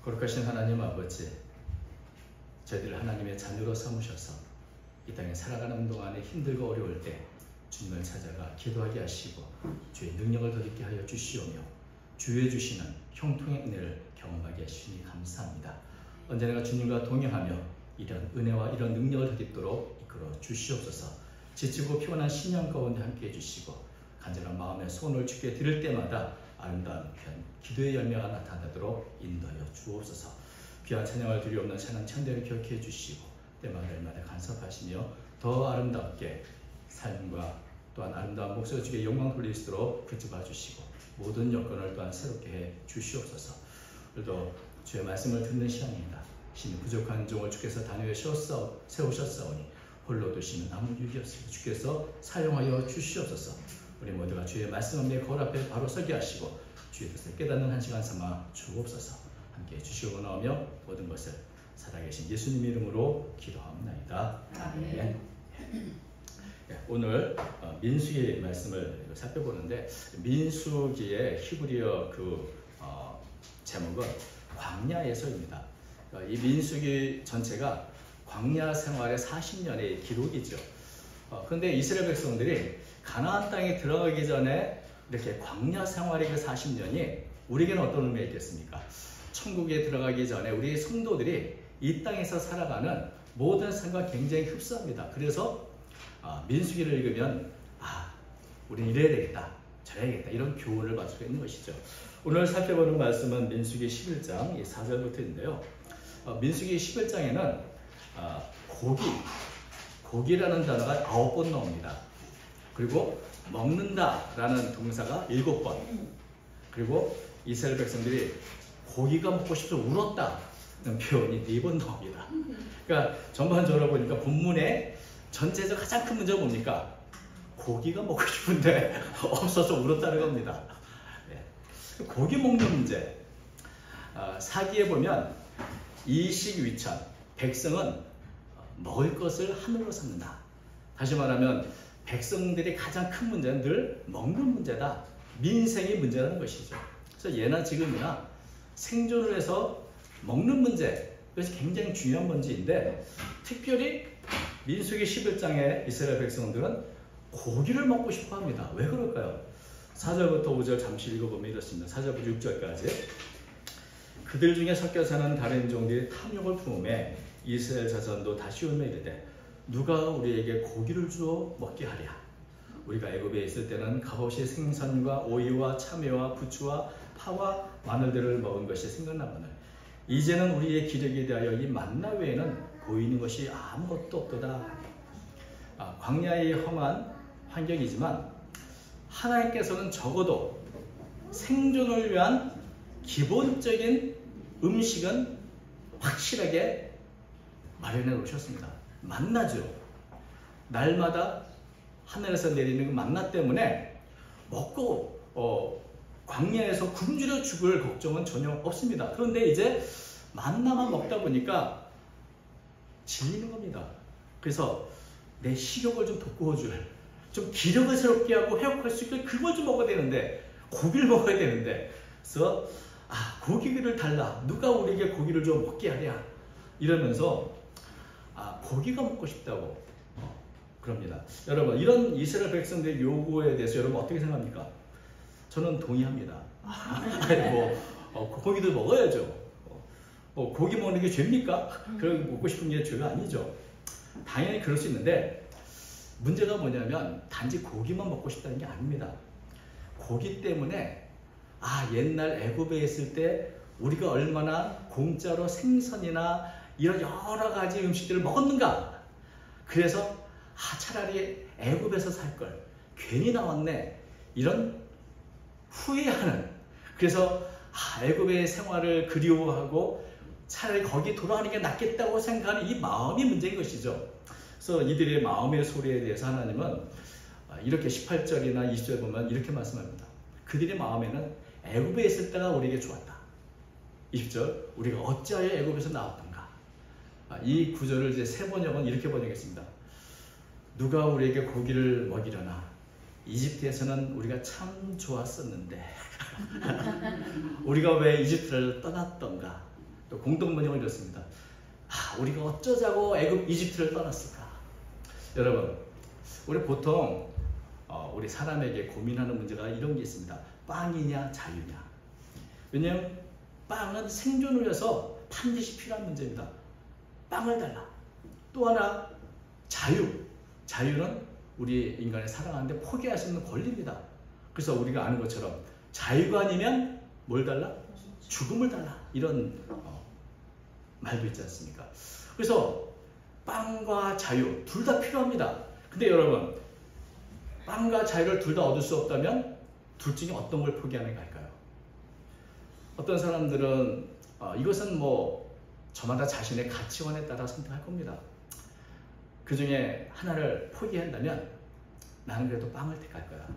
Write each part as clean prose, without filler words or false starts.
거룩하신 하나님 아버지, 저희들 하나님의 자녀로 삼으셔서 이 땅에 살아가는 동안에 힘들고 어려울 때 주님을 찾아가 기도하게 하시고 주의 능력을 더럽게 하여 주시오며 주의 주시는 형통의 은혜를 경험하게 하시니 감사합니다. 언제나 주님과 동행하며 이런 은혜와 이런 능력을 더럽도록 이끌어 주시옵소서. 지치고 피곤한 신령 가운데 함께해 주시고 간절한 마음의 소원을 주께 드릴 때마다 아름다운 기도의 열매가 나타나도록 인도하여 주옵소서. 귀한 찬양을 드리옵는 찬양 천대를 기억해 주시고 때마다 일마다 간섭하시며 더 아름답게 삶과 또한 아름다운 목소리 주께 영광 돌릴 수 있도록 붙잡아 주시고 모든 여건을 또한 새롭게 해 주시옵소서. 오늘도 주의 말씀을 듣는 시간입니다. 신이 부족한 종을 주께서 단위에 세우셨사오니 홀로 두시는 아무 유익이 없으니 주께서 사용하여 주시옵소서. 우리 모두가 주의 말씀 앞에 거울 앞에 바로 서게 하시고 주의 뜻을 깨닫는 한 시간 삼아 주옵소서. 함께 해주시고 나오며 모든 것을 살아계신 예수님 이름으로 기도합니다. 아멘. 오늘 민수기 말씀을 살펴보는데 민수기의 히브리어 제목은 광야에서입니다. 이 민수기 전체가 광야 생활의 40년의 기록이죠. 그런데 이스라엘 백성들이 가나안 땅에 들어가기 전에 이렇게 광야 생활의 그 40년이 우리에게는 어떤 의미가 있겠습니까? 천국에 들어가기 전에 우리 성도들이 이 땅에서 살아가는 모든 삶과 굉장히 흡사합니다. 그래서 민수기를 읽으면 우리는 이래야 되겠다, 저래야겠다 이런 교훈을 받을 수가 있는 것이죠. 오늘 살펴보는 말씀은 민수기 11장 4절부터인데요. 민수기 11장에는 고기라는 단어가 9번 나옵니다. 그리고 먹는다라는 동사가 7번. 그리고 이스라엘 백성들이 고기가 먹고 싶어서 울었다는 표현이 4번 나옵니다. 그러니까 전반적으로 보니까 본문의 전체에서 가장 큰 문제가 뭡니까? 고기가 먹고 싶은데 없어서 울었다는 겁니다. 고기 먹는 문제. 사기에 보면 이식위천, 백성은 먹을 것을 하늘로 삼는다. 다시 말하면 백성들이 가장 큰 문제는 늘 먹는 문제다. 민생의 문제라는 것이죠. 그래서 예나 지금이나 생존을 해서 먹는 문제, 이것이 굉장히 중요한 문제인데 특별히 민수기 11장의 이스라엘 백성들은 고기를 먹고 싶어 합니다. 왜 그럴까요? 4절부터 5절 잠시 읽어보면 이렇습니다. 4절부터 6절까지. 그들 중에 섞여 사는 다른 종들이 탐욕을 품음에 이스라엘 자손도 다시 울며 이르되 누가 우리에게 고기를 주어 먹게 하랴. 우리가 애굽에 있을 때는 값없이 생선과 오이와 참외와 부추와 파와 마늘들을 먹은 것이 생각나거늘 이제는 우리의 기력에 대하여 이 만나 외에는 보이는 것이 아무것도 없도다. 광야의 험한 환경이지만 하나님께서는 적어도 생존을 위한 기본적인 음식은 확실하게 마련해 놓으셨습니다. 만나죠. 날마다 하늘에서 내리는 그 만나 때문에 먹고 광야에서 굶주려 죽을 걱정은 전혀 없습니다. 그런데 이제 만나만 먹다 보니까 질리는 겁니다. 그래서 내 식욕을 좀 돋구어줄, 좀 기력을 새롭게 하고 회복할 수 있게 그걸 좀 먹어야 되는데, 고기를 먹어야 되는데, 그래서 고기를 달라, 누가 우리에게 고기를 좀 먹게 하랴 이러면서 고기가 먹고 싶다고 그럽니다. 여러분, 이런 이스라엘 백성들의 요구에 대해서 여러분 어떻게 생각합니까? 저는 동의합니다. 고기도 먹어야죠. 고기 먹는 게 죄입니까? 그렇게 먹고 싶은 게 죄가 아니죠. 당연히 그럴 수 있는데 문제가 뭐냐면 단지 고기만 먹고 싶다는 게 아닙니다. 고기 때문에 옛날 애굽에 있을 때 우리가 얼마나 공짜로 생선이나 이런 여러 가지 음식들을 먹었는가. 그래서 차라리 애굽에서 살 걸 괜히 나왔네 이런 후회하는, 그래서 애굽의 생활을 그리워하고 차라리 거기 돌아가는 게 낫겠다고 생각하는 이 마음이 문제인 것이죠. 그래서 이들의 마음의 소리에 대해서 하나님은 이렇게 18절이나 20절 보면 이렇게 말씀합니다. 그들의 마음에는 애굽에 있을 때가 우리에게 좋았다. 20절, 우리가 어찌하여 애굽에서 나왔던가. 이 구절을 이제 세 번역은 이렇게 번역했습니다. 누가 우리에게 고기를 먹이려나. 이집트에서는 우리가 참 좋았었는데 우리가 왜 이집트를 떠났던가. 또 공동번역을 이렇습니다. 우리가 어쩌자고 이집트를 떠났을까? 여러분, 우리 보통 우리 사람에게 고민하는 문제가 이런 게 있습니다. 빵이냐 자유냐. 왜냐하면 빵은 생존을 위해서 반드시 필요한 문제입니다. 빵을 달라. 또 하나 자유. 자유는 우리 인간을 사랑하는데 포기할 수 있는 권리입니다. 그래서 우리가 아는 것처럼 자유가 아니면 뭘 달라? 죽음을 달라. 이런 말도 있지 않습니까? 그래서 빵과 자유 둘 다 필요합니다. 근데 여러분, 빵과 자유를 둘 다 얻을 수 없다면 둘 중에 어떤 걸 포기하는 게 할까요? 어떤 사람들은 이것은 뭐 저마다 자신의 가치관에 따라 선택할 겁니다. 그 중에 하나를 포기한다면 나는 그래도 빵을 택할 거야.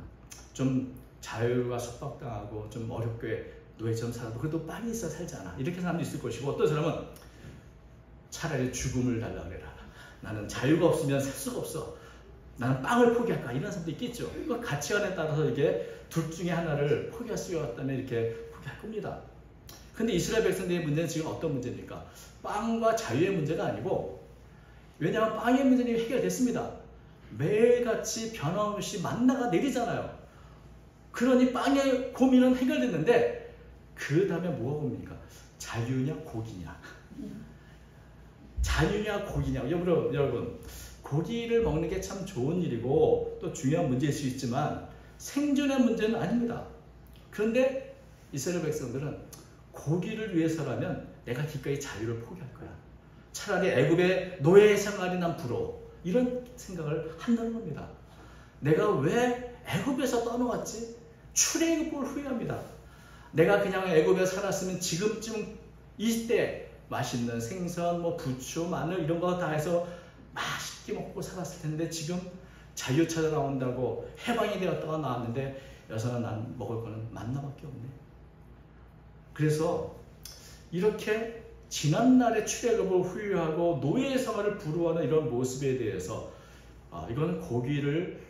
좀 자유가 속박당하고 좀 어렵게 노예처럼 살아도 그래도 빵이 있어야 살지 않아. 이렇게 사람도 있을 것이고, 어떤 사람은 차라리 죽음을 달라 그래라. 나는 자유가 없으면 살 수가 없어. 나는 빵을 포기할까? 이런 사람도 있겠죠. 그 가치관에 따라서 이게 둘 중에 하나를 포기할 수가 없다면 이렇게 포기할 겁니다. 근데 이스라엘 백성들의 문제는 지금 어떤 문제입니까? 빵과 자유의 문제가 아니고, 왜냐하면 빵의 문제는 해결됐습니다. 매일같이 변함없이 만나가 내리잖아요. 그러니 빵의 고민은 해결됐는데 그 다음에 뭐가 옵니까? 자유냐 고기냐. 자유냐 고기냐. 여러분, 고기를 먹는 게 참 좋은 일이고 또 중요한 문제일 수 있지만 생존의 문제는 아닙니다. 그런데 이스라엘 백성들은 고기를 위해서라면 내가 기꺼이 자유를 포기할 거야. 차라리 애굽의 노예 생활이 난 부러워. 이런 생각을 한다는 겁니다. 내가 왜 애굽에서 떠나왔지? 출애굽을 후회합니다. 내가 그냥 애굽에 살았으면 지금쯤 이때 맛있는 생선, 뭐 부추, 마늘 이런 거 다 해서 맛있게 먹고 살았을 텐데 지금 자유 찾아 나온다고 해방이 되었다가 나왔는데 여기서는 난 먹을 거는 만나밖에 없네. 그래서 이렇게 지난날의 출애굽을 후회하고 노예 생활을 부러워하는 이런 모습에 대해서 이건 고기를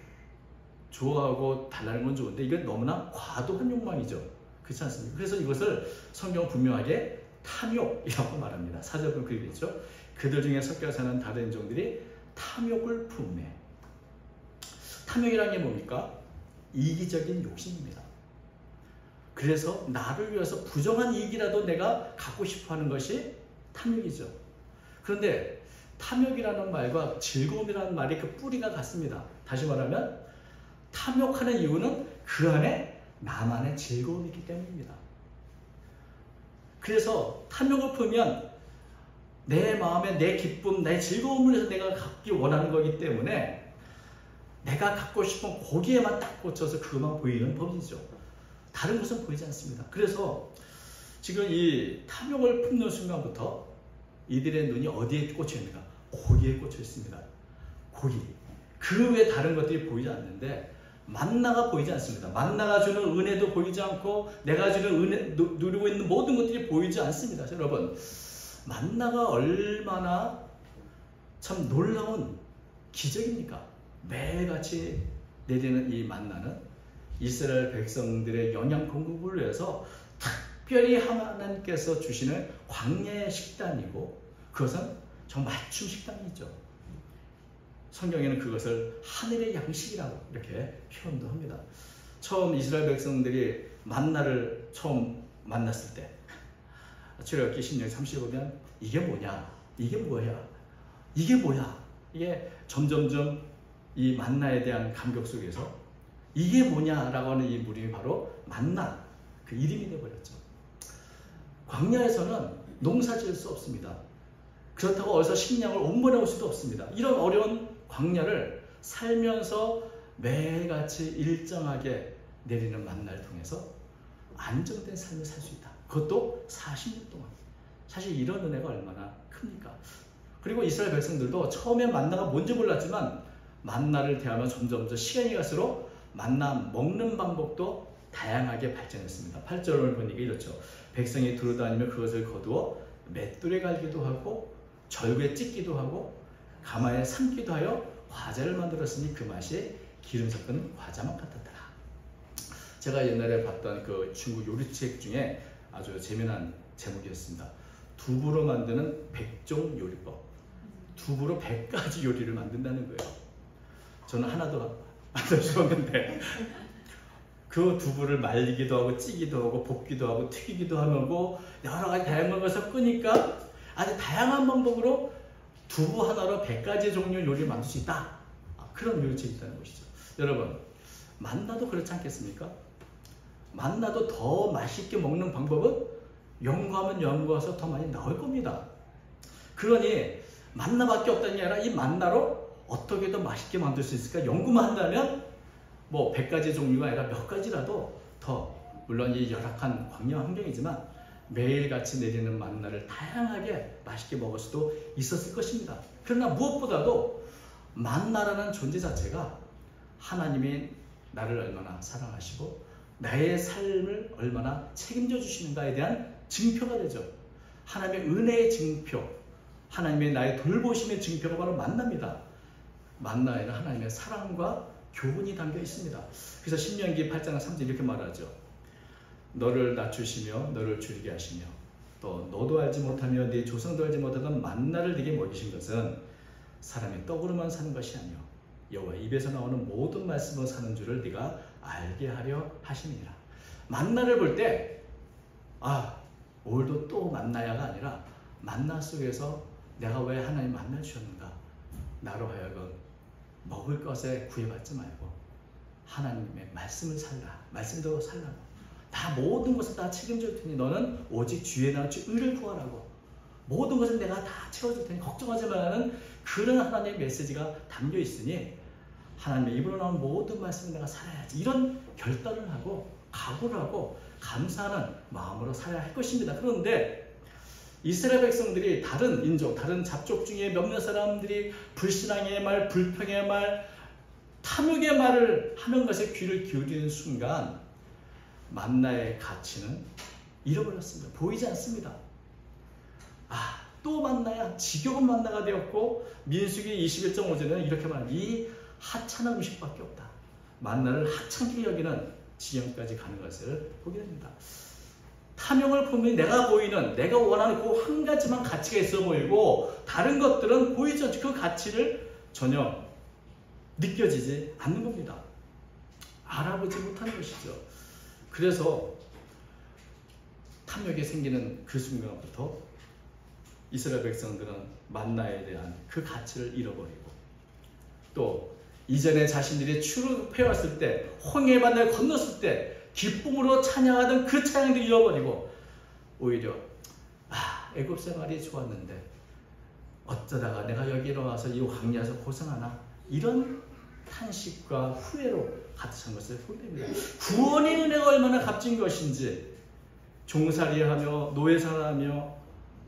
좋아하고 달라는 건 좋은데 이건 너무나 과도한 욕망이죠. 그렇지 않습니까? 그래서 이것을 성경 분명하게 탐욕이라고 말합니다. 사절은 그렇게 있죠. 그들 중에 섞여 사는 다른 종들이 탐욕을 품네. 탐욕이라는 게 뭡니까? 이기적인 욕심입니다. 그래서 나를 위해서 부정한 이익이라도 내가 갖고 싶어하는 것이 탐욕이죠. 그런데 탐욕이라는 말과 즐거움이라는 말이 그 뿌리가 같습니다. 다시 말하면 탐욕하는 이유는 그 안에 나만의 즐거움이 있기 때문입니다. 그래서 탐욕을 품으면 내 마음에 내 기쁨, 내 즐거움을 위해서 내가 갖기 원하는 거기 때문에 내가 갖고 싶은 고기에만 딱 꽂혀서 그것만 보이는 법이죠. 다른 것은 보이지 않습니다. 그래서 지금 이 탐욕을 품는 순간부터 이들의 눈이 어디에 꽂혀 있는가? 고기에 꽂혀 있습니다. 고기. 그 외에 다른 것들이 보이지 않는데 만나가 보이지 않습니다. 만나가 주는 은혜도 보이지 않고 내가 주는 은혜, 누리고 있는 모든 것들이 보이지 않습니다. 여러분, 만나가 얼마나 참 놀라운 기적입니까? 매일같이 내리는 이 만나는 이스라엘 백성들의 영양 공급을 위해서 특별히 하나님께서 주시는 광야의 식단이고 그것은 정말 맞춤 식단이죠. 성경에는 그것을 하늘의 양식이라고 이렇게 표현도 합니다. 처음 이스라엘 백성들이 만나를 처음 만났을 때 출애굽기 16장 30절 보면 이게 뭐냐? 이게 뭐야? 이게 뭐야? 이게 점점점 이 만나에 대한 감격 속에서 이게 뭐냐라고 하는 이 물이 바로 만나, 그 이름이 되어버렸죠. 광야에서는 농사 지을 수 없습니다. 그렇다고 어디서 식량을 옮겨내올 수도 없습니다. 이런 어려운 광야를 살면서 매일같이 일정하게 내리는 만나를 통해서 안정된 삶을 살 수 있다. 그것도 40년 동안. 사실 이런 은혜가 얼마나 큽니까? 그리고 이스라엘 백성들도 처음에 만나가 뭔지 몰랐지만 만나를 대하면 점점 시간이 갈수록 만나 먹는 방법도 다양하게 발전했습니다. 8절을 보니까 이렇죠. 백성이 두루다니며 그것을 거두어 맷돌에 갈기도 하고 절구에 찢기도 하고 가마에 삶기도 하여 과자를 만들었으니 그 맛이 기름 섞은 과자만 같았더라. 제가 옛날에 봤던 그 중국 요리책 중에 아주 재미난 제목이었습니다. 두부로 만드는 100종 요리법. 두부로 100가지 요리를 만든다는 거예요. 저는 하나도 만들 수 없는데 그 두부를 말리기도 하고 찌기도 하고 볶기도 하고 튀기기도 하고 여러 가지 다양한 것을 끄니까 아주 다양한 방법으로 두부 하나로 100가지 종류 요리를 만들 수 있다. 그런 요리책이 있다는 것이죠. 여러분, 만나도 그렇지 않겠습니까? 만나도 더 맛있게 먹는 방법은 연구하면 연구해서 더 많이 나올 겁니다. 그러니 만나밖에 없다는 게 아니라 이 만나로 어떻게 더 맛있게 만들 수 있을까 연구만 한다면 뭐 100가지 종류가 아니라 몇 가지라도 더, 물론 이 열악한 광야 환경이지만 매일같이 내리는 만나를 다양하게 맛있게 먹을 수도 있었을 것입니다. 그러나 무엇보다도 만나라는 존재 자체가 하나님이 나를 얼마나 사랑하시고 나의 삶을 얼마나 책임져 주시는가에 대한 증표가 되죠. 하나님의 은혜의 증표, 하나님의 나의 돌보심의 증표가 바로 만납니다. 만나에는 하나님의 사랑과 교훈이 담겨 있습니다. 그래서 신명기 8장 3절 이렇게 말하죠. 너를 낮추시며 너를 줄이게 하시며 또 너도 알지 못하며 네 조상도 알지 못하던 만나를 네게 먹이신 것은 사람의 떡으로만 사는 것이 아니요 여호와 입에서 나오는 모든 말씀으로 사는 줄을 네가 알게 하려 하심이니라. 만나를 볼 때 오늘도 또 만나야가 아니라 만나 속에서 내가 왜 하나님 만나 주셨는가, 나로 하여금 먹을 것에 구애받지 말고 하나님의 말씀을 살라, 말씀대로 살라고, 다 모든 것을 다 책임질 테니 너는 오직 주의 나라 주 의를 구하라고, 모든 것을 내가 다 채워줄 테니 걱정하지 말라는 그런 하나님의 메시지가 담겨 있으니 하나님의 입으로 나온 모든 말씀을 내가 살아야지, 이런 결단을 하고 각오를 하고 감사하는 마음으로 살아야 할 것입니다. 그런데 이스라엘 백성들이 다른 인종, 다른 잡족 중에 몇몇 사람들이 불신앙의 말, 불평의 말, 탐욕의 말을 하는 것에 귀를 기울이는 순간 만나의 가치는 잃어버렸습니다. 보이지 않습니다. 또 만나야 지겨운 만나가 되었고, 민수기 21.5절에는 이렇게 말합니다. 이 하찮은 음식밖에 없다. 만나를 하찮게 여기는 지경까지 가는 것을 보게 됩니다. 탐욕을 보면 내가 보이는, 내가 원하는 그 한 가지만 가치가 있어 보이고 다른 것들은 보이지 않죠. 그 가치를 전혀 느껴지지 않는 겁니다. 알아보지 못하는 것이죠. 그래서 탐욕이 생기는 그 순간부터 이스라엘 백성들은 만나에 대한 그 가치를 잃어버리고, 또 이전에 자신들이 출애굽해왔을 때, 홍해바다를 건넜을 때 기쁨으로 찬양하던 그 찬양도 잃어버리고, 오히려 애굽 생활이 좋았는데 어쩌다가 내가 여기로 와서 이 광야에서 고생하나, 이런 탄식과 후회로 가득 찬 것을 보게 됩니다. 구원의 은혜가 얼마나 값진 것인지, 종살이하며 노예살하며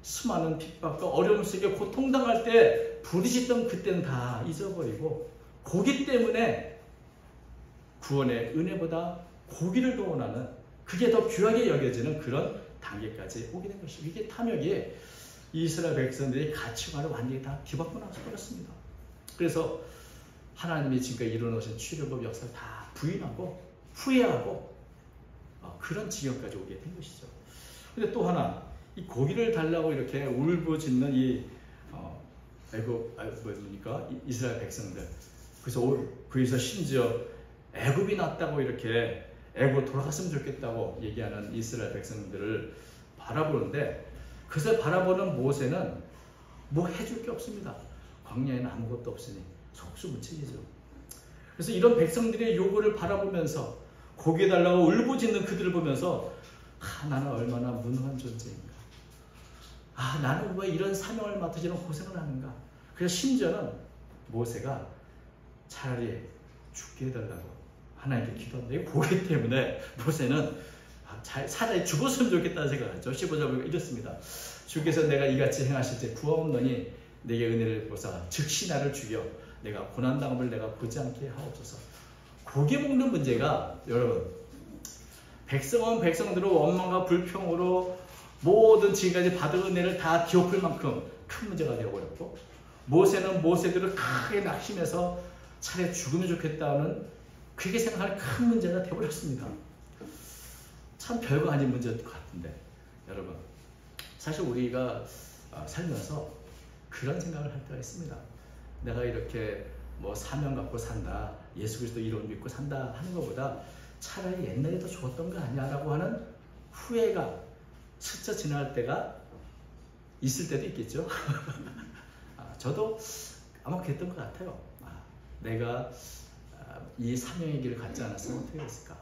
수많은 핍박과 어려움 속에 고통당할 때 부르짖던 그때는 다 잊어버리고, 고기 때문에 구원의 은혜보다 고기를 더 원하는, 그게 더 귀하게 여겨지는 그런 단계까지 오게 된 것이죠. 이게 탐욕이 이스라엘 백성들의 가치관을 완전히 다 뒤바꿔 놨습니다. 그래서 하나님이 지금까지 이루어놓으신 출애굽 역사를 다 부인하고 후회하고 그런 지경까지 오게 된 것이죠. 근데 또 하나, 이 고기를 달라고 이렇게 울부짖는 이 이스라엘 백성들, 그래서 심지어 애굽이 낫다고 이렇게 애굽 돌아갔으면 좋겠다고 얘기하는 이스라엘 백성들을 바라보는데, 그것을 바라보는 모세는 뭐 해줄 게 없습니다. 광야에는 아무것도 없으니 속수무책이죠. 그래서 이런 백성들의 요구를 바라보면서 고기 달라고 울부짖는 그들을 보면서 나는 얼마나 무능한 존재인가, 나는 왜 이런 사명을 맡아서 이런 고생을 하는가. 그래서 심지어는 모세가 차라리 죽게 해달라고 하나님께 기도한다. 고기 때문에 모세는 차라리 죽었으면 좋겠다는 생각을 하죠. 15절 보면 이렇습니다. 주께서 내가 이같이 행하실 때 구하옵노니 내게 은혜를 보사 즉시 나를 죽여 내가 고난당함을 내가 보지 않게 하옵소서. 고기 먹는 문제가, 여러분, 백성은 백성대로 원망과 불평으로 모든 지금까지 받은 은혜를 다 뒤엎을 만큼 큰 문제가 되어버렸고, 모세는 모세대로 크게 낙심해서 차라리 죽으면 좋겠다는 그렇게 생각하는 큰 문제가 되어버렸습니다. 참 별거 아닌 문제였을 것 같은데, 여러분, 사실 우리가 살면서 그런 생각을 할 때가 있습니다. 내가 이렇게 뭐 사명 갖고 산다, 예수 그리스도 이름 믿고 산다 하는 것보다 차라리 옛날에 더 좋았던 거 아니야라고 하는 후회가 스쳐 지나갈 때가 있을 때도 있겠죠. 저도 아마 그랬던 것 같아요. 내가 이 사명의 길을 갖지 않았으면 어떻게 했을까?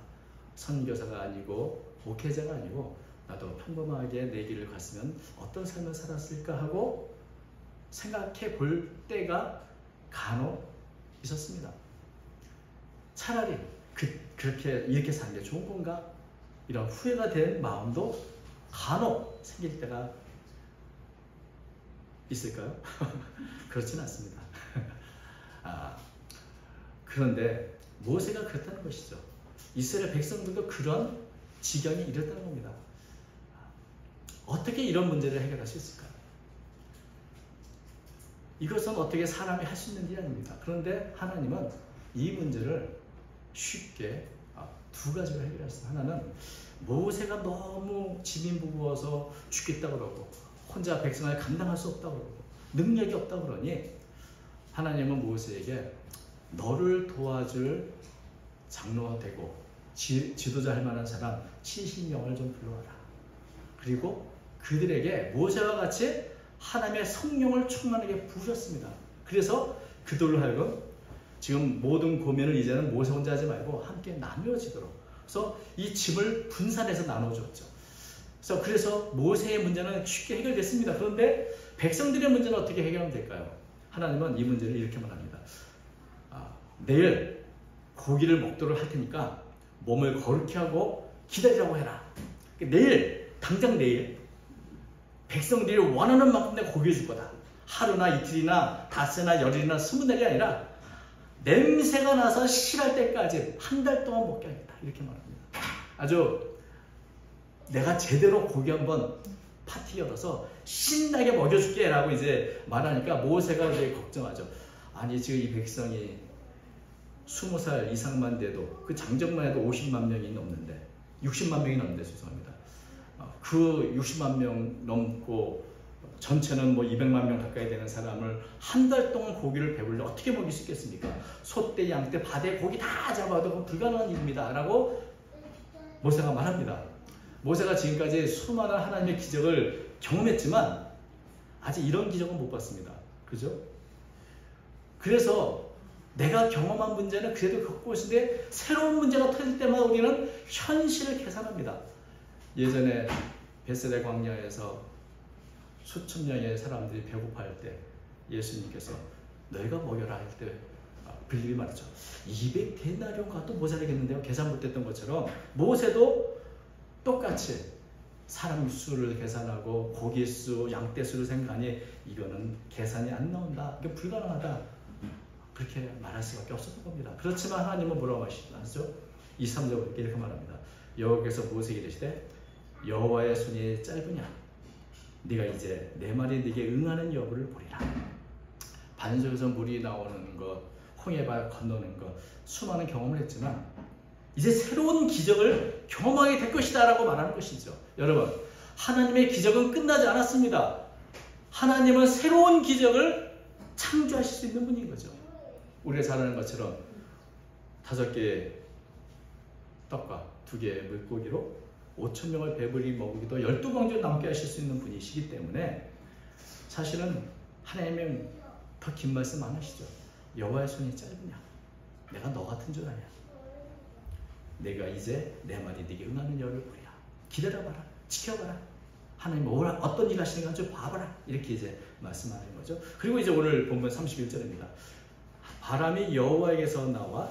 선교사가 아니고 목회자가 아니고 나도 평범하게 내 길을 갔으면 어떤 삶을 살았을까 하고 생각해 볼 때가 간혹 있었습니다. 차라리 그렇게 이렇게 사는 게 좋은 건가? 이런 후회가 된 마음도 간혹 생길 때가 있을까요? 그렇지는 않습니다. 그런데 모세가 그렇다는 것이죠. 이스라엘 백성들도 그런 지경이 이랬다는 겁니다. 어떻게 이런 문제를 해결할 수 있을까요? 이것은 어떻게 사람이 할 수 있는 일이 아닙니다. 그런데 하나님은 이 문제를 쉽게 두 가지로 해결했습니다. 하나는 모세가 너무 지민부부어서 죽겠다고 그러고 혼자 백성을 감당할 수 없다고 그러고 능력이 없다고 그러니 하나님은 모세에게 너를 도와줄 장로가 되고 지도자 할 만한 사람 70명을 좀 불러와라. 그리고 그들에게 모세와 같이 하나님의 성령을 충만하게 부으셨습니다. 그래서 그들로 하여금 지금 모든 고민을 이제는 모세 혼자 하지 말고 함께 나누어지도록 그래서 이 짐을 분산해서 나눠줬죠. 그래서 모세의 문제는 쉽게 해결됐습니다. 그런데 백성들의 문제는 어떻게 해결하면 될까요? 하나님은 이 문제를 이렇게 말합니다. 내일 고기를 먹도록 할 테니까 몸을 거룩히 하고 기다리라고 해라. 내일, 당장 내일 백성들이 원하는 만큼 내가 고기를 줄 거다. 하루나 이틀이나 닷새나 열흘이나 20날이 아니라 냄새가 나서 실할 때까지 한 달 동안 먹게 하겠다. 이렇게 말합니다. 아주 내가 제대로 고기 한번 파티 열어서 신나게 먹여줄게 라고 이제 말하니까 모세가 이제 걱정하죠. 아니 지금 이 백성이 20살 이상만 돼도 그 장정만 해도 50만 명이 넘는데 60만 명이 넘는데 죄송합니다. 그 60만 명 넘고 전체는 뭐 200만 명 가까이 되는 사람을 한 달 동안 고기를 배불려 어떻게 먹일 수 있겠습니까? 소떼, 양떼, 바대 고기 다 잡아도 불가능한 일입니다. 라고 모세가 말합니다. 모세가 지금까지 수많은 하나님의 기적을 경험했지만 아직 이런 기적은 못 봤습니다. 그죠? 그래서 내가 경험한 문제는 그래도 겪고 있는데 새로운 문제가 터질 때마다 우리는 현실을 계산합니다. 예전에 벳세다 광야에서 수천 명의 사람들이 배고파할 때 예수님께서 너희가 먹여라 할 때 빌립이 말이죠. 200데나리온 가도 모자라겠는데요. 계산 못했던 것처럼 모세도 똑같이 사람 수를 계산하고 고기 수, 양떼 수를 생각하니 이거는 계산이 안 나온다. 이게 불가능하다. 그렇게 말할 수밖에 없었던 겁니다. 그렇지만 하나님은 뭐라고 하시죠? 23절 이렇게 말합니다. 여호와께서 모세에게 이르시되 여호와의 손이 짧으냐 네가 이제 내 말이 네게 응하는 여부를 보리라. 반석에서 물이 나오는 것, 홍해바 건너는 것 수많은 경험을 했지만 이제 새로운 기적을 경험하게 될 것이다 라고 말하는 것이죠. 여러분 하나님의 기적은 끝나지 않았습니다. 하나님은 새로운 기적을 창조하실 수 있는 분인 거죠. 우리가 잘 아는 것처럼 5개의 떡과 2개의 물고기로 5,000명을 배불리 먹이기도 12광주 남게 하실 수 있는 분이시기 때문에 사실은 하나님은 더 긴 말씀 안 하시죠. 여호와의 손이 짧으냐 내가 너 같은 줄 아냐 내가 이제 내 말이 네게 응하는 여를 보리라. 기다려봐라. 지켜봐라. 하나님 어떤 일 하시는가 좀 봐봐라. 이렇게 이제 말씀하는 거죠. 그리고 이제 오늘 본문 31절입니다. 바람이 여호와에게서 나와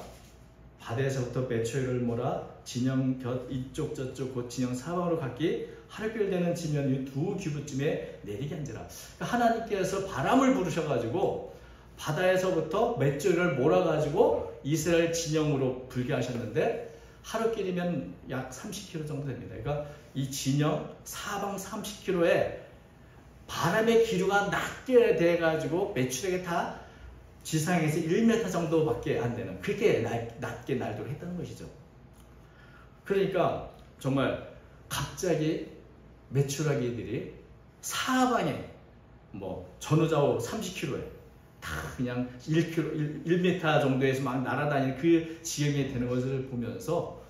바다에서부터 메추리를 몰아 진영 곁 이쪽 저쪽 곧 진영 사방으로 갔기 하룻길 되는 지면 위 2규빗쯤에 내리게 한지라. 하나님께서 바람을 부르셔가지고 바다에서부터 메추리를 몰아가지고 이스라엘 진영으로 불게 하셨는데 하룻길이면 약 30km 정도 됩니다. 그러니까 이 진영 사방 30km에 바람의 기류가 낮게 돼가지고 메추리에게 다 지상에서 1m 정도밖에 안 되는 그렇게 낮게 날도록 했다는 것이죠. 그러니까 정말 갑자기 메추라기들이 사방에 뭐 전후좌우 30km에 다 그냥 1m 정도에서 막 날아다니는 그 지형이 되는 것을 보면서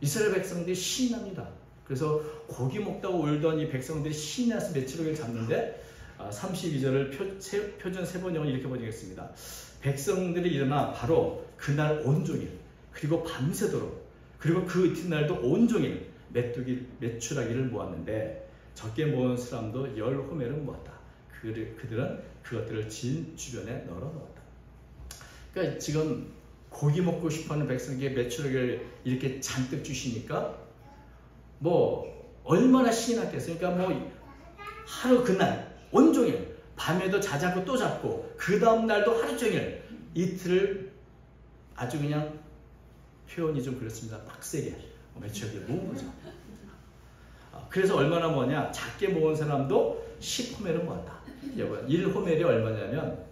이스라엘 백성들이 신이 납니다. 그래서 고기 먹다가 울던 이 백성들이 신이 나서 메추라기를 잡는데 32절을 표준 세번역은 이렇게 번역했습니다. 백성들이 일어나 바로 그날 온종일 그리고 밤새도록 그리고 그 이튿날도 온종일 메추라기를 모았는데 적게 모은 사람도 10호멜을 모았다. 그들은 그것들을 진 주변에 널어 놓았다. 그러니까 지금 고기 먹고 싶어하는 백성에게 메추라기를 이렇게 잔뜩 주시니까 뭐 얼마나 신이 났겠어요. 그러니까 뭐 하루 그날 온종일 밤에도 자지 않고 또 잡고 그 다음 날도 하루 종일 이틀을 아주 그냥 표현이 좀 그렇습니다. 빡세게 메추라기를 모은 거죠. 그래서 얼마나 모았냐? 작게 모은 사람도 10호멜을 모았다. 여러분 1호멜이 얼마냐면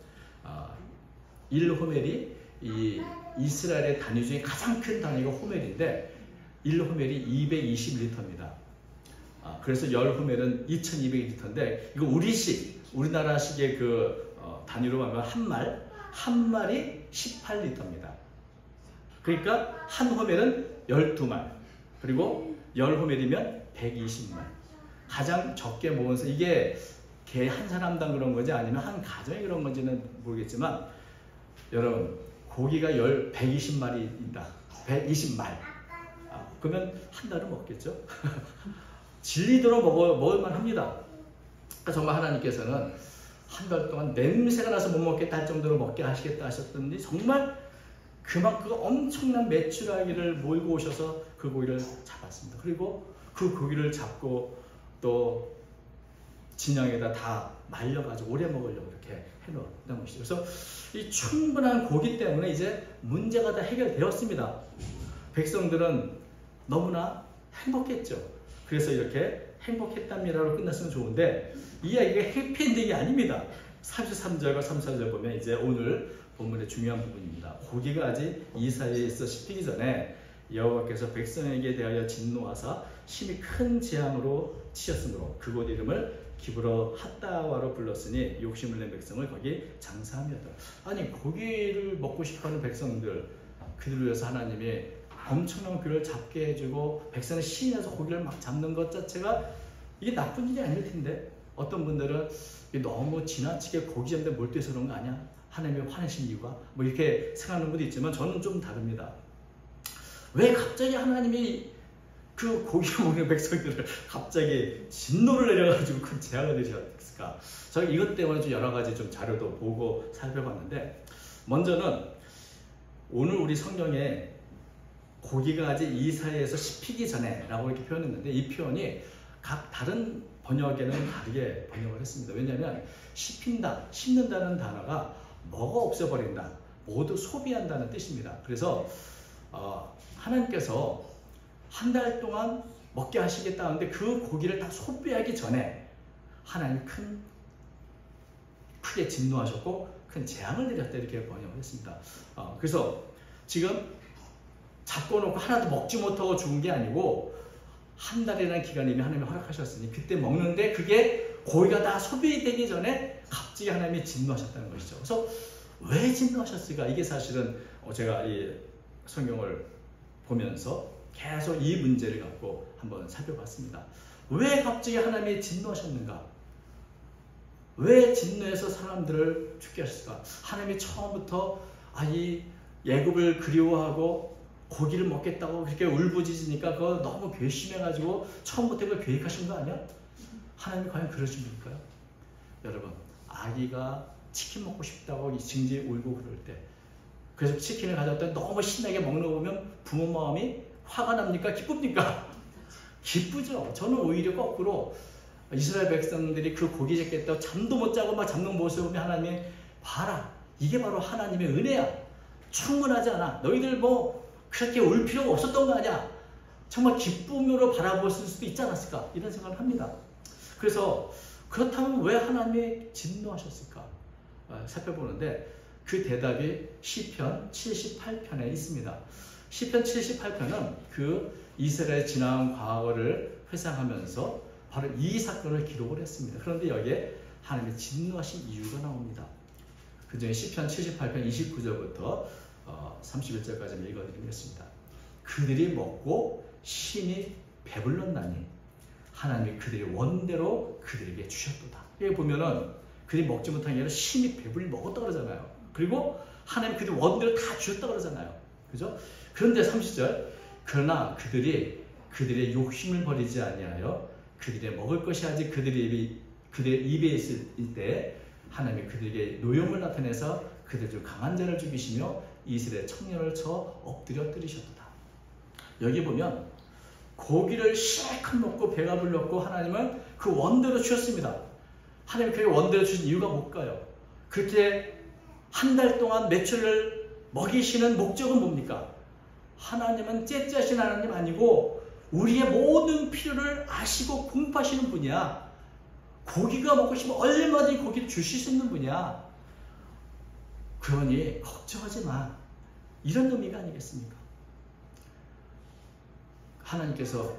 1호멜이 이 이스라엘의 단위 중에 가장 큰 단위가 호멜인데 1호멜이 220리터입니다. 그래서 10호멜은 2200리터인데 이거 우리나라식의 그 단위로 하면 한 말이 18리터입니다. 그러니까 한 호멜은 12말 그리고 10호멜이면 120말. 가장 적게 모은서 이게 개 한 사람당 그런 건지 아니면 한 가정이 그런 건지는 모르겠지만 여러분 고기가 120마리 있다. 120말. 그러면 한 달은 먹겠죠? 질리도록 먹을만 합니다. 그러니까 정말 하나님께서는 한 달 동안 냄새가 나서 못 먹겠다 할 정도로 먹게 하시겠다 하셨더니 정말 그만큼 엄청난 메추라기를 몰고 오셔서 그 고기를 잡았습니다. 그리고 그 고기를 잡고 또 진영에다 다 말려가지고 오래 먹으려고 이렇게 해놓는 것이죠. 그래서 이 충분한 고기 때문에 이제 문제가 다 해결되었습니다. 백성들은 너무나 행복했죠. 그래서 이렇게 행복했답니다로 끝났으면 좋은데 이 이야기가 해피엔딩이 아닙니다. 33절과 34절 보면 이제 오늘 본문의 중요한 부분입니다. 고기가 아직 이사야에서 씹히기 전에 여호와께서 백성에게 대하여 진노하사 심히 큰 재앙으로 치셨으므로 그곳 이름을 기브로 핫다와로 불렀으니 욕심을 낸 백성을 거기 장사하였다. 아니 고기를 먹고 싶어하는 백성들 그들을 위해서 하나님이 엄청난 고기를 잡게 해주고 백성을 신이 나서 고기를 막 잡는 것 자체가 이게 나쁜 일이 아닐 텐데 어떤 분들은 너무 지나치게 고기 잡는데 몰두해서 그런 거 아니야? 하나님이 화내신 이유가? 뭐 이렇게 생각하는 분도 있지만 저는 좀 다릅니다. 왜 갑자기 하나님이 그 고기 먹는 백성들을 갑자기 진노를 내려가지고 큰 재앙을 내리셨을까? 저는 이것 때문에 좀 여러 가지 좀 자료도 보고 살펴봤는데 먼저는 오늘 우리 성경에 고기가 아직 이사야에서 씹히기 전에 라고 이렇게 표현했는데 이 표현이 각 다른 번역에는 다르게 번역을 했습니다. 왜냐하면 씹힌다, 씹는다는 단어가 먹어 없애버린다, 모두 소비한다는 뜻입니다. 그래서 하나님께서 한 달 동안 먹게 하시겠다 하는데 그 고기를 다 소비하기 전에 하나님이 크게 진노하셨고 큰 재앙을 내렸다 이렇게 번역을 했습니다. 그래서 지금 잡고 놓고 하나도 먹지 못하고 죽은 게 아니고 한 달이라는 기간이 하나님이 허락하셨으니 그때 먹는데 그게 고기가 다 소비되기 전에 갑자기 하나님이 진노하셨다는 것이죠. 그래서 왜 진노하셨을까? 이게 사실은 제가 이 성경을 보면서 계속 이 문제를 갖고 한번 살펴봤습니다. 왜 갑자기 하나님이 진노하셨는가? 왜 진노해서 사람들을 죽게 하셨을까? 하나님이 처음부터 이 애굽을 그리워하고 고기를 먹겠다고 그렇게 울부짖으니까 그거 너무 괘씸해가지고 처음부터 그걸 계획하신 거 아니야? 하나님이 과연 그러신 분일까요? 여러분, 아기가 치킨 먹고 싶다고 징징 울고 그럴 때 그래서 치킨을 가져왔더니 너무 신나게 먹는 거 보면 부모 마음이 화가 납니까? 기쁩니까? 기쁘죠. 저는 오히려 거꾸로 이스라엘 백성들이 그 고기 잡겠다고 잠도 못 자고 막 잡는 모습을 보면 하나님이 봐라. 이게 바로 하나님의 은혜야. 충분하지 않아. 너희들 뭐 그렇게 울 필요가 없었던 거 아니야. 정말 기쁨으로 바라볼 수도 있지 않았을까? 이런 생각을 합니다. 그래서 그렇다면 왜 하나님이 진노하셨을까? 살펴보는데 그 대답이 시편 78편에 있습니다. 시편 78편은 그 이스라엘 지나온 과거를 회상하면서 바로 이 사건을 기록을 했습니다. 그런데 여기에 하나님의 진노하신 이유가 나옵니다. 그 중에 시편 78편 29절부터 31절까지 읽어드리겠습니다. 그들이 먹고 심히 배불렀나니 하나님이 그들의 원대로 그들에게 주셨도다. 여기 보면은 그들이 먹지 못한 게 아니라 심히 배불리 먹었다 그러잖아요. 그리고 하나님 그들의 원대로 다 주셨다 그러잖아요. 그죠? 그런데 30절 그러나 그들이 그들의 욕심을 버리지 아니하여 그들의 먹을 것이 아직 그들의 입에 있을 때 하나님이 그들에게 노염을 나타내서 그들 중 강한 자를 죽이시며 이스라엘 청년을 쳐 엎드려 때리셨도다. 여기 보면 고기를 실컷 먹고 배가 불렀고 하나님은 그 원대로 주셨습니다. 하나님이 그에게 원대로 주신 이유가 뭘까요? 그렇게 한 달 동안 매출을 먹이시는 목적은 뭡니까? 하나님은 째째하신 하나님 아니고 우리의 모든 필요를 아시고 공급하시는 분이야. 고기가 먹고 싶으면 얼마든지 고기를 주실 수 있는 분이야. 그러니 걱정하지 마. 이런 의미가 아니겠습니까? 하나님께서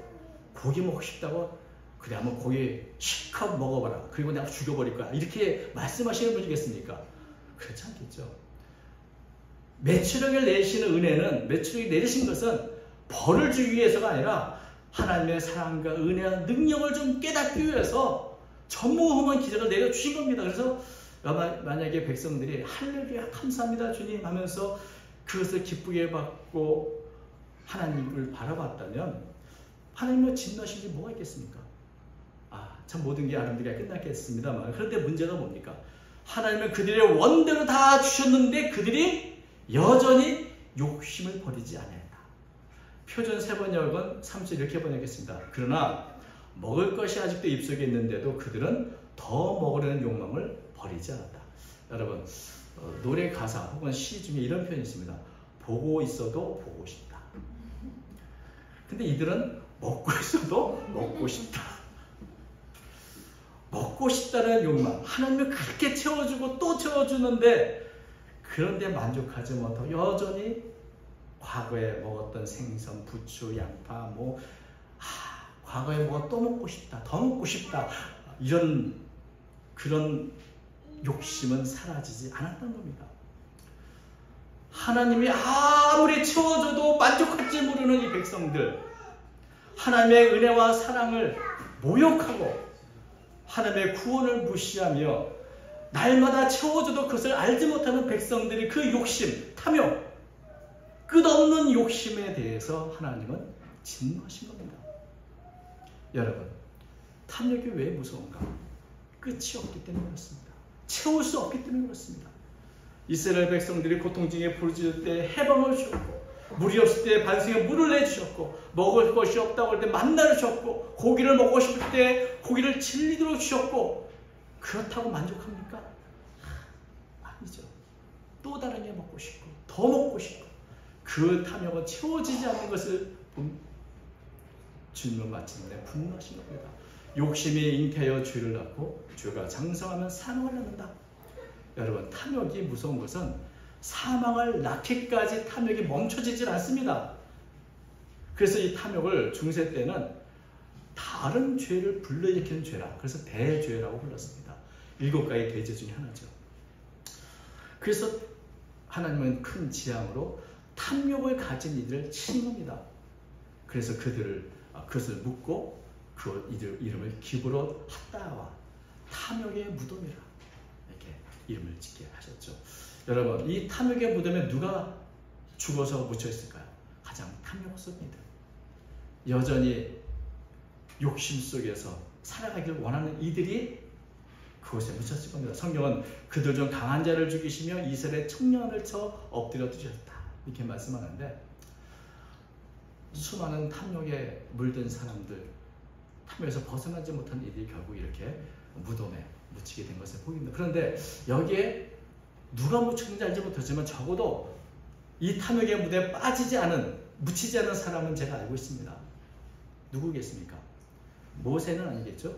고기 먹고 싶다고 그래 한번 고기 실컷 먹어봐라. 그리고 내가 죽여버릴 거야. 이렇게 말씀하시는 분이겠습니까? 그렇지 않겠죠. 매출액을 내시는 은혜는 매출액이 내리신 것은 벌을 주기 위해서가 아니라 하나님의 사랑과 은혜와 능력을 좀 깨닫기 위해서 전무후무한 기적을 내려주신 겁니다. 그래서 만약에 백성들이 할렐루야 감사합니다 주님 하면서 그것을 기쁘게 받고 하나님을 바라봤다면 하나님은 진노하신 게 뭐가 있겠습니까? 참 모든 게 아름답게 끝났겠습니다만 그런데 문제가 뭡니까? 하나님은 그들의 원대로 다 주셨는데 그들이 여전히 욕심을 버리지 않았다. 표준 세번역은 3절 이렇게 번역했습니다. 그러나 먹을 것이 아직도 입속에 있는데도 그들은 더 먹으려는 욕망을 버리지 않았다. 여러분 노래 가사 혹은 시 중에 이런 표현이 있습니다. 보고 있어도 보고 싶다. 근데 이들은 먹고 있어도 먹고 싶다. 먹고 싶다는 욕망. 하나님은 그렇게 채워주고 또 채워주는데 그런데 만족하지 못하고 여전히 과거에 먹었던 생선, 부추, 양파 과거에 뭐가 또 먹고 싶다. 더 먹고 싶다. 이런 그런 욕심은 사라지지 않았던 겁니다. 하나님이 아무리 채워줘도 만족하지 모르는 이 백성들 하나님의 은혜와 사랑을 모욕하고 하나님의 구원을 무시하며 날마다 채워줘도 그것을 알지 못하는 백성들이 그 욕심, 탐욕, 끝없는 욕심에 대해서 하나님은 진노하신 겁니다. 여러분, 탐욕이 왜 무서운가? 끝이 없기 때문에 그렇습니다. 채울 수 없기 때문에 그렇습니다. 이스라엘 백성들이 고통 중에 부르짖을 때 해방을 주셨고 물이 없을 때 반석에 물을 내주셨고 먹을 것이 없다고 할 때 만나를 주셨고 고기를 먹고 싶을 때 고기를 진리도록 주셨고 그렇다고 만족합니까? 아니죠. 또 다른 게 먹고 싶고 더 먹고 싶고 그 탐욕은 채워지지 않는 것을 주님은 마침내 분노하신 겁니다. 욕심이 잉태하여 죄를 낳고 죄가 장성하면 사망을 낳는다. 여러분 탐욕이 무서운 것은 사망을 낳기까지 탐욕이 멈춰지질 않습니다. 그래서 이 탐욕을 중세 때는 다른 죄를 불러일으키는 죄라 그래서 대죄라고 불렀습니다. 7가지 대죄 중에 하나죠. 그래서 하나님은 큰 지향으로 탐욕을 가진 이들을 칭합니다. 그래서 그것을 묻고 그 이들 이름을 기브롯 핫다와 탐욕의 무덤이라 이렇게 이름을 짓게 하셨죠. 여러분 이 탐욕의 무덤에 누가 죽어서 묻혀 있을까요? 가장 탐욕스러운 이들, 여전히 욕심 속에서 살아가기를 원하는 이들이 그곳에 묻혔을 겁니다. 성경은 그들 중 강한 자를 죽이시며 이스라엘 청년을 쳐 엎드려 두셨다 이렇게 말씀하는데 수많은 탐욕에 물든 사람들, 탐욕에서 벗어나지 못한 이들이 결국 이렇게 무덤에 묻히게 된 것을 보입니다. 그런데 여기에 누가 묻혔는지 알지 못하지만 적어도 이 탐욕의 무대에 묻히지 않은 사람은 제가 알고 있습니다. 누구겠습니까? 모세는 아니겠죠?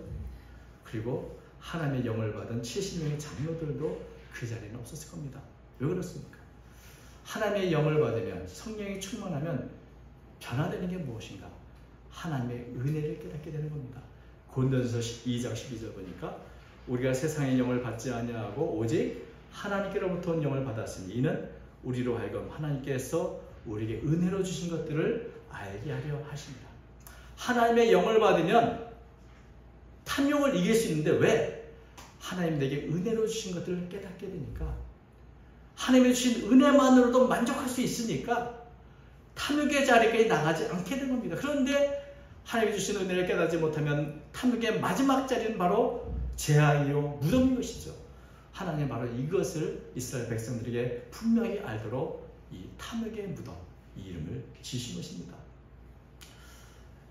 그리고 하나님의 영을 받은 70명의 장로들도 그 자리에는 없었을 겁니다. 왜 그렇습니까? 하나님의 영을 받으면 성령이 충만하면 변화되는 게 무엇인가? 하나님의 은혜를 깨닫게 되는 겁니다. 고린도전서 2장 12절 보니까 우리가 세상의 영을 받지 아니하고 오직 하나님께로부터 온 영을 받았으니 이는 우리로 하여금 하나님께서 우리에게 은혜로 주신 것들을 알게 하려 하십니다. 하나님의 영을 받으면 탐욕을 이길 수 있는데 왜? 하나님 내게 은혜로 주신 것들을 깨닫게 되니까, 하나님이 주신 은혜만으로도 만족할 수 있으니까 탐욕의 자리까지 나가지 않게 된 겁니다. 그런데 하나님이 주신 은혜를 깨닫지 못하면 탐욕의 마지막 자리는 바로 재앙이요 무덤인 것이죠. 하나님 바로 이것을 이스라엘 백성들에게 분명히 알도록 이 탐욕의 무덤, 이 이름을 지신 것입니다.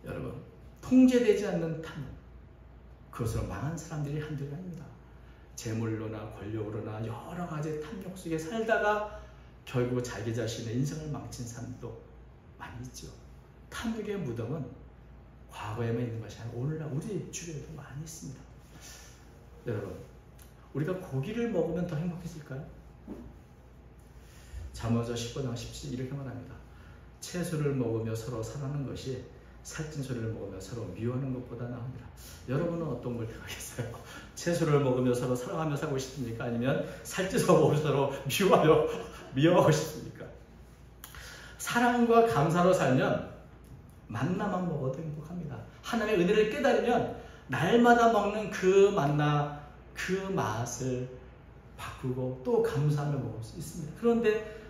여러분, 통제되지 않는 탐욕, 그것으로 망한 사람들이 한둘이 아닙니다. 재물로나 권력으로나 여러 가지 탐욕 속에 살다가 결국 자기 자신의 인생을 망친 사람도 많이 있죠. 탐욕의 무덤은 과거에만 있는 것이 아니라 오늘날 우리 주변에도 많이 있습니다. 여러분, 우리가 고기를 먹으면 더 행복해질까요? 잠언서 10장 17 이렇게 말합니다. 채소를 먹으며 서로 사랑하는 것이 살찐 소리를 먹으며 서로 미워하는 것보다 나옵니다. 여러분은 어떤 걸 택하겠어요? 채소를 먹으며 서로 사랑하며 살고 싶습니까? 아니면 살쪄서 먹으며 서로 미워하고 싶습니까? 사랑과 감사로 살면 만나만 먹어도 행복합니다. 하나님의 은혜를 깨달으면 날마다 먹는 그 만나, 그 맛을 바꾸고 또 감사하며 먹을 수 있습니다. 그런데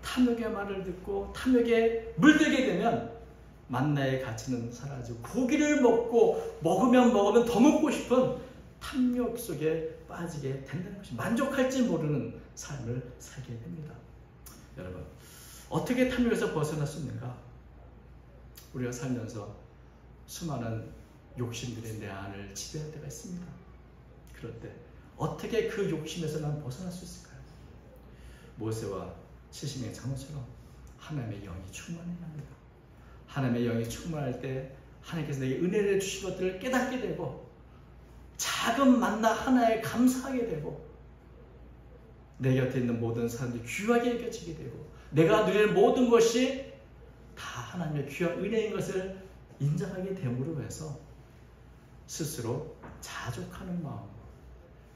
탐욕의 말을 듣고 탐욕에 물들게 되면 만나의 가치는 사라지고 고기를 먹으면 더 먹고 싶은 탐욕 속에 빠지게 된다는 것입니다. 만족할지 모르는 삶을 살게 됩니다. 여러분, 어떻게 탐욕에서 벗어날 수 있는가? 우리가 살면서 수많은 욕심들이 내 안을 지배할 때가 있습니다. 그럴 때 어떻게 그 욕심에서 난 벗어날 수 있을까요? 모세와 70명의 장로처럼 하나님의 영이 충만해야 합니다. 하나님의 영이 충만할 때 하나님께서 내게 은혜를 주신 것들을 깨닫게 되고 작은 만나 하나에 감사하게 되고 내 곁에 있는 모든 사람들이 귀하게 여겨지게 되고 내가 누릴 모든 것이 다 하나님의 귀한 은혜인 것을 인정하게 됨으로 해서 스스로 자족하는 마음으로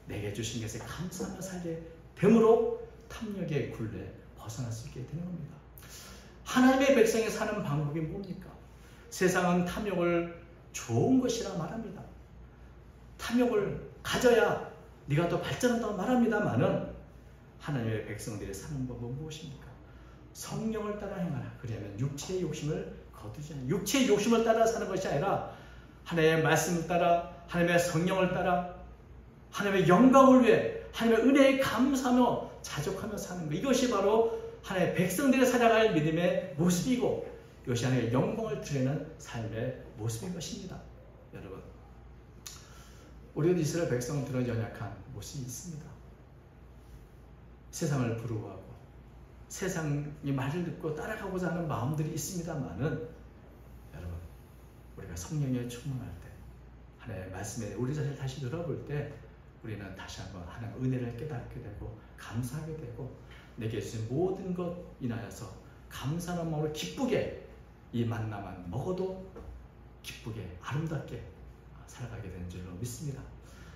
내게 주신 것에 감사하며 살게 됨으로 탐욕의 굴레에 벗어날 수 있게 되는 겁니다. 하나님의 백성이 사는 방법이 뭡니까? 세상은 탐욕을 좋은 것이라 말합니다. 탐욕을 가져야 네가 더 발전한다고 말합니다만은 하나님의 백성들이 사는 법은 무엇입니까? 성령을 따라 행하라. 그러면 육체의 욕심을 거두지 않아요. 육체의 욕심을 따라 사는 것이 아니라 하나님의 말씀을 따라, 하나님의 성령을 따라, 하나님의 영광을 위해 하나님의 은혜에 감사하며 자족하며 사는 것, 이것이 바로 하나님의 백성들이 살아갈 믿음의 모습이고 이것이 하나님의 영광을 드리는 삶의 모습인 것입니다. 여러분, 우리도 이스라엘 백성들은 연약한 모습이 있습니다. 세상을 부러워하고 세상의 말을 듣고 따라가고자 하는 마음들이 있습니다만은 여러분, 우리가 성령에 충만할 때 하나님의 말씀에 우리 자신을 다시 돌아볼 때 우리는 다시 한번 하나님의 은혜를 깨닫게 되고 감사하게 되고 내게 주신 모든 것 인하여서 감사하는 마음으로 기쁘게 이 만나만 먹어도 기쁘게 아름답게 살아가게 되는 줄로 믿습니다.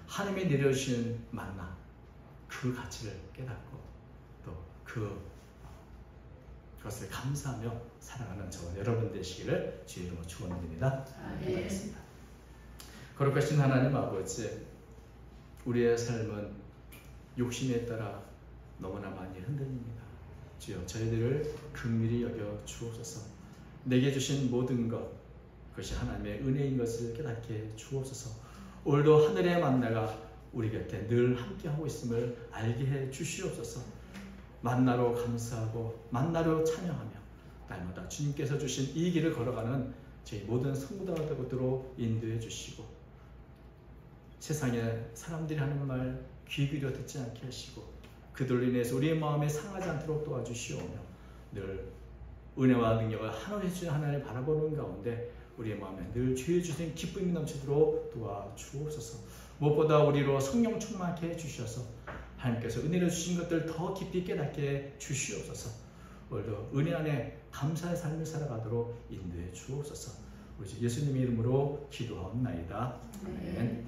하나님이 내려주신 만나, 그 가치를 깨닫고 또 그것을 감사하며 살아가는 저와 여러분 되시기를 주의 이름으로 축원드립니다. 기도하겠습니다. 거룩하신 하나님 아버지, 우리의 삶은 욕심에 따라 너무나 많이 흔들립니다. 주여, 저희들을 긍휼히 여겨 주옵소서. 내게 주신 모든 것, 그것이 하나님의 은혜인 것을 깨닫게 해 주옵소서. 오늘도 하늘의 만나가 우리 곁에 늘 함께하고 있음을 알게 해 주시옵소서. 만나로 감사하고 만나로 찬양하며 날마다 주님께서 주신 이 길을 걸어가는 저희 모든 성도가 되도록 인도해 주시고 세상에 사람들이 하는 말 귀 기울여 듣지 않게 하시고 그들로 인해서 우리의 마음에 상하지 않도록 도와주시오며 늘 은혜와 능력을 하나님의 주신 하나님을 바라보는 가운데 우리의 마음에 늘 주의 주신 기쁨이 넘치도록 도와주옵소서. 무엇보다 우리로 성령 충만하게 해주셔서 하나님께서 은혜를 주신 것들 더 깊이 깨닫게 주시옵소서. 오늘도 은혜 안에 감사의 삶을 살아가도록 인도해 주옵소서. 우리 예수님의 이름으로 기도하옵나이다. 아멘.